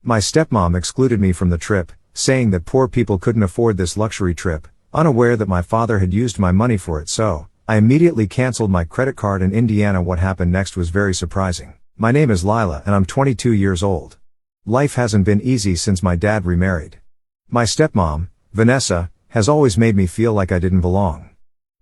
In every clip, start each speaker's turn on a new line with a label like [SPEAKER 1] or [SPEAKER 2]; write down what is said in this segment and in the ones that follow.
[SPEAKER 1] My stepmom excluded me from the trip, saying that poor people couldn't afford this luxury trip, unaware that my father had used my money for it, so I immediately canceled my credit card in Indiana. What happened next was very surprising. My name is Lila and I'm 22 years old. Life hasn't been easy since my dad remarried. My stepmom, Vanessa, has always made me feel like I didn't belong.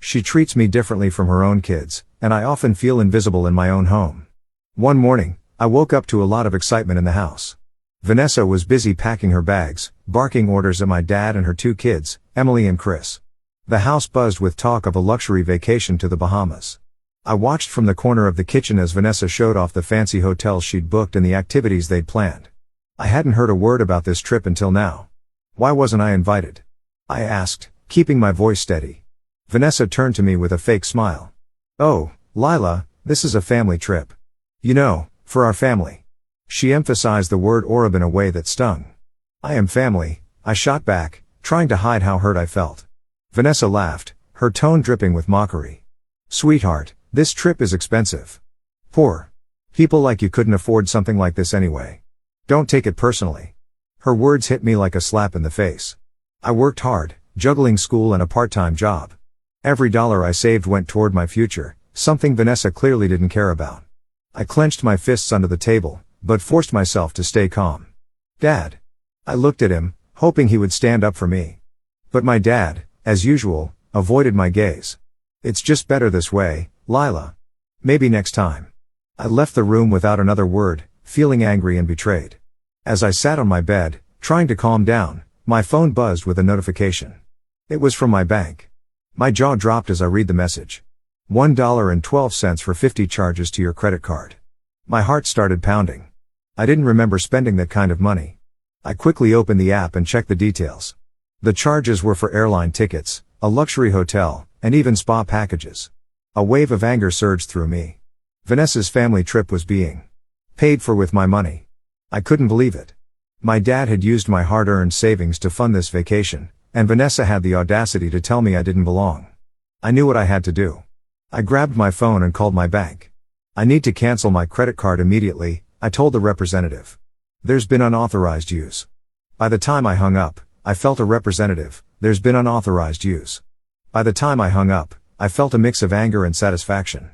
[SPEAKER 1] She treats me differently from her own kids, and I often feel invisible in my own home. One morning, I woke up to a lot of excitement in the house. Vanessa was busy packing her bags, barking orders at my dad and her two kids, Emily and Chris. The house buzzed with talk of a luxury vacation to the Bahamas. I watched from the corner of the kitchen as Vanessa showed off the fancy hotels she'd booked and the activities they'd planned. I hadn't heard a word about this trip until now. Why wasn't I invited? I asked, keeping my voice steady. Vanessa turned to me with a fake smile. Oh, Lila, this is a family trip. You know, for our family. She emphasized the word Orab in a way that stung. I am family, I shot back, trying to hide how hurt I felt. Vanessa laughed, her tone dripping with mockery. Sweetheart, this trip is expensive. Poor people like you couldn't afford something like this anyway. Don't take it personally. Her words hit me like a slap in the face. I worked hard, juggling school and a part-time job. Every dollar I saved went toward my future, something Vanessa clearly didn't care about. I clenched my fists under the table, but forced myself to stay calm. Dad. I looked at him, hoping he would stand up for me. But my dad, as usual, avoided my gaze. It's just better this way, Lila. Maybe next time. I left the room without another word, feeling angry and betrayed. As I sat on my bed, trying to calm down, my phone buzzed with a notification. It was from my bank. My jaw dropped as I read the message. $1.12 for 50 charges to your credit card. My heart started pounding. I didn't remember spending that kind of money. I quickly opened the app and checked the details. The charges were for airline tickets, a luxury hotel, and even spa packages. A wave of anger surged through me. Vanessa's family trip was being paid for with my money. I couldn't believe it. My dad had used my hard-earned savings to fund this vacation, and Vanessa had the audacity to tell me I didn't belong. I knew what I had to do. I grabbed my phone and called my bank. I need to cancel my credit card immediately, I told the representative. There's been unauthorized use. By the time I hung up, I felt a representative, there's been unauthorized use. By the time I hung up, I felt a mix of anger and satisfaction.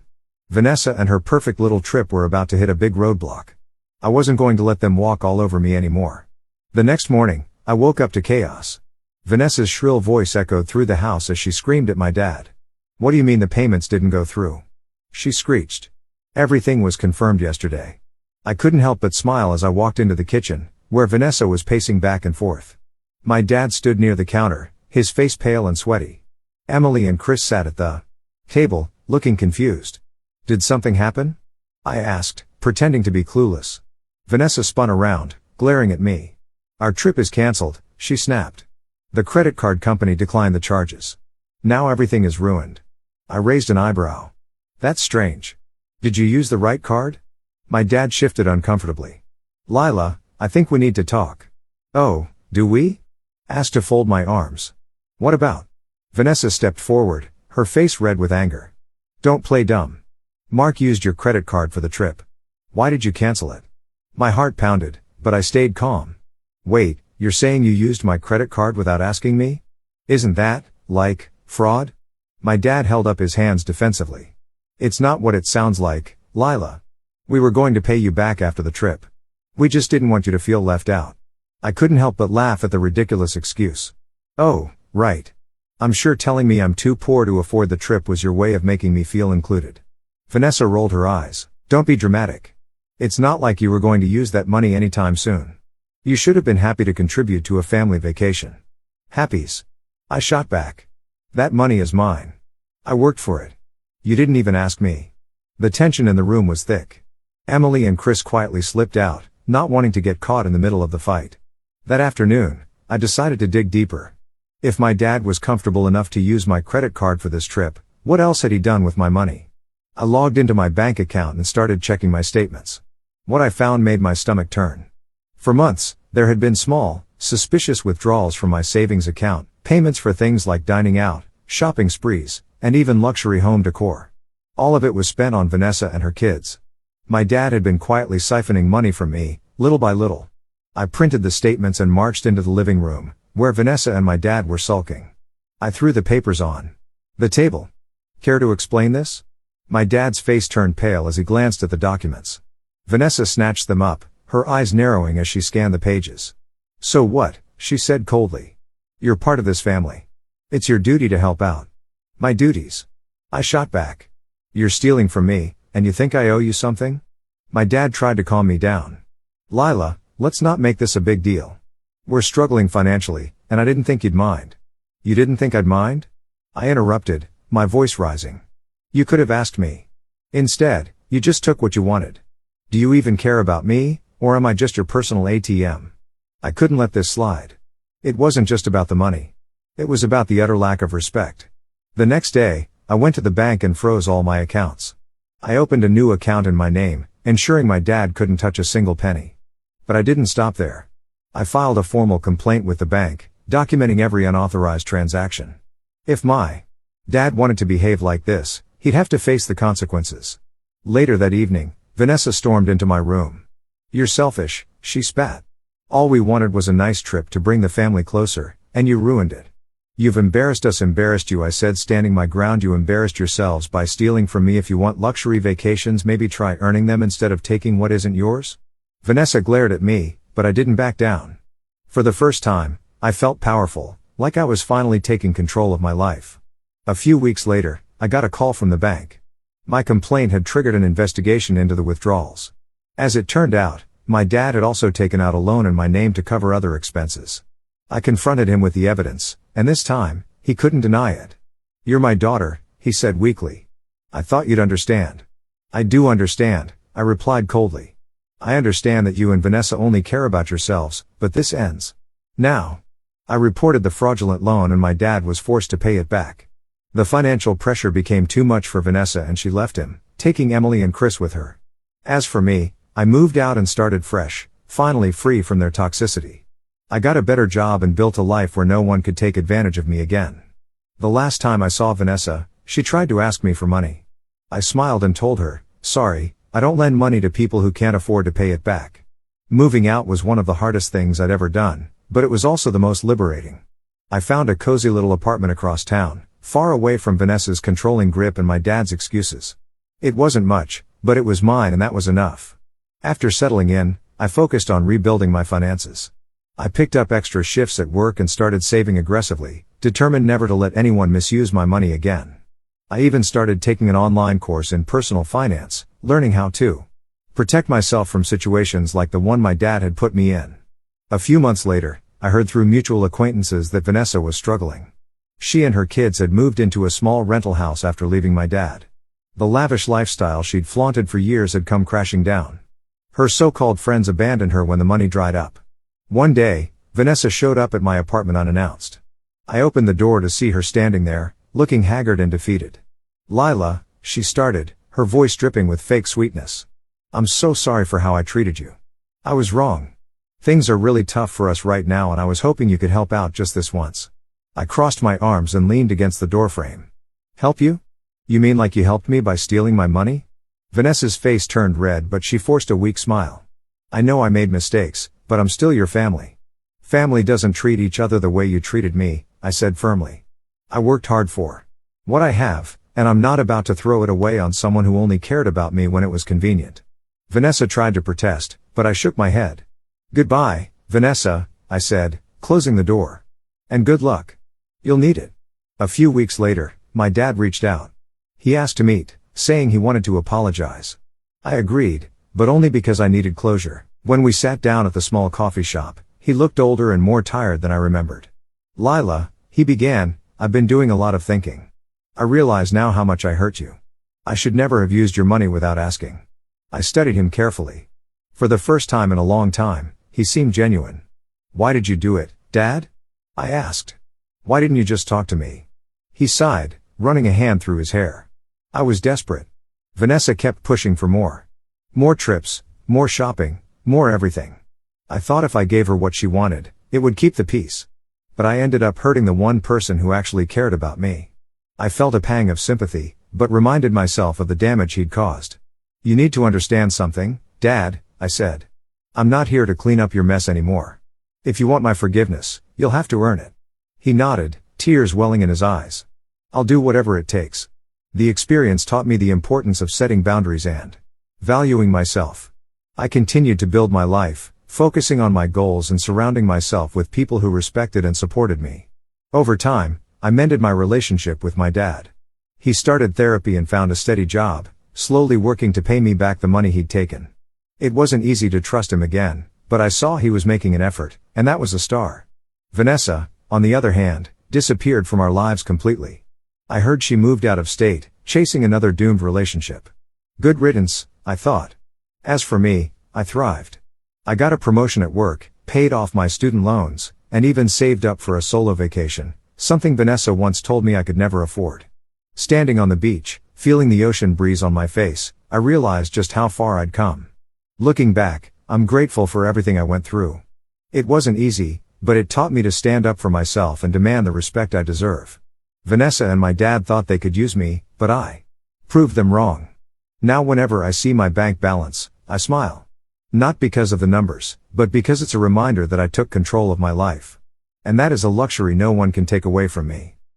[SPEAKER 1] Vanessa and her perfect little trip were about to hit a big roadblock. I wasn't going to let them walk all over me anymore. The next morning, I woke up to chaos. Vanessa's shrill voice echoed through the house as she screamed at my dad. What do you mean the payments didn't go through? She screeched. Everything was confirmed yesterday. I couldn't help but smile as I walked into the kitchen, where Vanessa was pacing back and forth. My dad stood near the counter, his face pale and sweaty. Emily and Chris sat at the table, looking confused. Did something happen? I asked, pretending to be clueless. Vanessa spun around, glaring at me. Our trip is canceled, she snapped. The credit card company declined the charges. Now everything is ruined. I raised an eyebrow. That's strange. Did you use the right card? My dad shifted uncomfortably. Lila, I think we need to talk. Oh, do we? Asked to fold my arms. What about? Vanessa stepped forward, her face red with anger. Don't play dumb. Mark used your credit card for the trip. Why did you cancel it? My heart pounded, but I stayed calm. Wait, you're saying you used my credit card without asking me? Isn't that, like, fraud? My dad held up his hands defensively. It's not what it sounds like, Lila. We were going to pay you back after the trip. We just didn't want you to feel left out. I couldn't help but laugh at the ridiculous excuse. Oh, right. I'm sure telling me I'm too poor to afford the trip was your way of making me feel included. Vanessa rolled her eyes. Don't be dramatic. It's not like you were going to use that money anytime soon. You should have been happy to contribute to a family vacation. Happies. I shot back. That money is mine. I worked for it. You didn't even ask me. The tension in the room was thick. Emily and Chris quietly slipped out, not wanting to get caught in the middle of the fight. That afternoon, I decided to dig deeper. If my dad was comfortable enough to use my credit card for this trip, what else had he done with my money? I logged into my bank account and started checking my statements. What I found made my stomach turn. For months, there had been small, suspicious withdrawals from my savings account, payments for things like dining out, shopping sprees, and even luxury home decor. All of it was spent on Vanessa and her kids. My dad had been quietly siphoning money from me, little by little. I printed the statements and marched into the living room, where Vanessa and my dad were sulking. I threw the papers on the table. Care to explain this? My dad's face turned pale as he glanced at the documents. Vanessa snatched them up, her eyes narrowing as she scanned the pages. So what? She said coldly. You're part of this family. It's your duty to help out. My duties? I shot back. You're stealing from me, and you think I owe you something? My dad tried to calm me down. Lila, let's not make this a big deal. We're struggling financially, and I didn't think you'd mind. You didn't think I'd mind? I interrupted, my voice rising. You could have asked me. Instead, you just took what you wanted. Do you even care about me, or am I just your personal ATM? I couldn't let this slide. It wasn't just about the money. It was about the utter lack of respect. The next day, I went to the bank and froze all my accounts. I opened a new account in my name, ensuring my dad couldn't touch a single penny. But I didn't stop there. I filed a formal complaint with the bank, documenting every unauthorized transaction. If my dad wanted to behave like this, he'd have to face the consequences. Later that evening, Vanessa stormed into my room. You're selfish, she spat. All we wanted was a nice trip to bring the family closer, and you ruined it. You've embarrassed us, embarrassed you, I said, standing my ground. You embarrassed yourselves by stealing from me. If you want luxury vacations, maybe try earning them instead of taking what isn't yours. Vanessa glared at me, but I didn't back down. For the first time, I felt powerful, like I was finally taking control of my life. A few weeks later, I got a call from the bank. My complaint had triggered an investigation into the withdrawals. As it turned out, my dad had also taken out a loan in my name to cover other expenses. I confronted him with the evidence, and this time, he couldn't deny it. You're my daughter, he said weakly. I thought you'd understand. I do understand, I replied coldly. I understand that you and Vanessa only care about yourselves, but this ends now. I reported the fraudulent loan and my dad was forced to pay it back. The financial pressure became too much for Vanessa and she left him, taking Emily and Chris with her. As for me, I moved out and started fresh, finally free from their toxicity. I got a better job and built a life where no one could take advantage of me again. The last time I saw Vanessa, she tried to ask me for money. I smiled and told her, sorry, I don't lend money to people who can't afford to pay it back. Moving out was one of the hardest things I'd ever done, but it was also the most liberating. I found a cozy little apartment across town, far away from Vanessa's controlling grip and my dad's excuses. It wasn't much, but it was mine and that was enough. After settling in, I focused on rebuilding my finances. I picked up extra shifts at work and started saving aggressively, determined never to let anyone misuse my money again. I even started taking an online course in personal finance, learning how to protect myself from situations like the one my dad had put me in. A few months later, I heard through mutual acquaintances that Vanessa was struggling. She and her kids had moved into a small rental house after leaving my dad. The lavish lifestyle she'd flaunted for years had come crashing down. Her so-called friends abandoned her when the money dried up. One day, Vanessa showed up at my apartment unannounced. I opened the door to see her standing there, looking haggard and defeated. Lila, she started, her voice dripping with fake sweetness. I'm so sorry for how I treated you. I was wrong. Things are really tough for us right now and I was hoping you could help out just this once. I crossed my arms and leaned against the doorframe. Help you? You mean like you helped me by stealing my money? Vanessa's face turned red but she forced a weak smile. I know I made mistakes, but I'm still your family. Family doesn't treat each other the way you treated me, I said firmly. I worked hard for what I have, and I'm not about to throw it away on someone who only cared about me when it was convenient. Vanessa tried to protest, but I shook my head. Goodbye, Vanessa, I said, closing the door. And good luck. You'll need it. A few weeks later, my dad reached out. He asked to meet, saying he wanted to apologize. I agreed, but only because I needed closure. When we sat down at the small coffee shop, he looked older and more tired than I remembered. Lila, he began, I've been doing a lot of thinking. I realize now how much I hurt you. I should never have used your money without asking. I studied him carefully. For the first time in a long time, he seemed genuine. Why did you do it, Dad? I asked. Why didn't you just talk to me? He sighed, running a hand through his hair. I was desperate. Vanessa kept pushing for more. More trips, more shopping, more everything. I thought if I gave her what she wanted, it would keep the peace. But I ended up hurting the one person who actually cared about me. I felt a pang of sympathy, but reminded myself of the damage he'd caused. You need to understand something, Dad, I said. I'm not here to clean up your mess anymore. If you want my forgiveness, you'll have to earn it. He nodded, tears welling in his eyes. I'll do whatever it takes. The experience taught me the importance of setting boundaries and valuing myself. I continued to build my life, focusing on my goals and surrounding myself with people who respected and supported me. Over time, I mended my relationship with my dad. He started therapy and found a steady job, slowly working to pay me back the money he'd taken. It wasn't easy to trust him again, but I saw he was making an effort, and that was a start. Vanessa, on the other hand, disappeared from our lives completely. I heard she moved out of state, chasing another doomed relationship. Good riddance, I thought. As for me, I thrived. I got a promotion at work, paid off my student loans, and even saved up for a solo vacation, something Vanessa once told me I could never afford. Standing on the beach, feeling the ocean breeze on my face, I realized just how far I'd come. Looking back, I'm grateful for everything I went through. It wasn't easy, but it taught me to stand up for myself and demand the respect I deserve. Vanessa and my dad thought they could use me, but I proved them wrong. Now whenever I see my bank balance, I smile. Not because of the numbers, but because it's a reminder that I took control of my life. And that is a luxury no one can take away from me.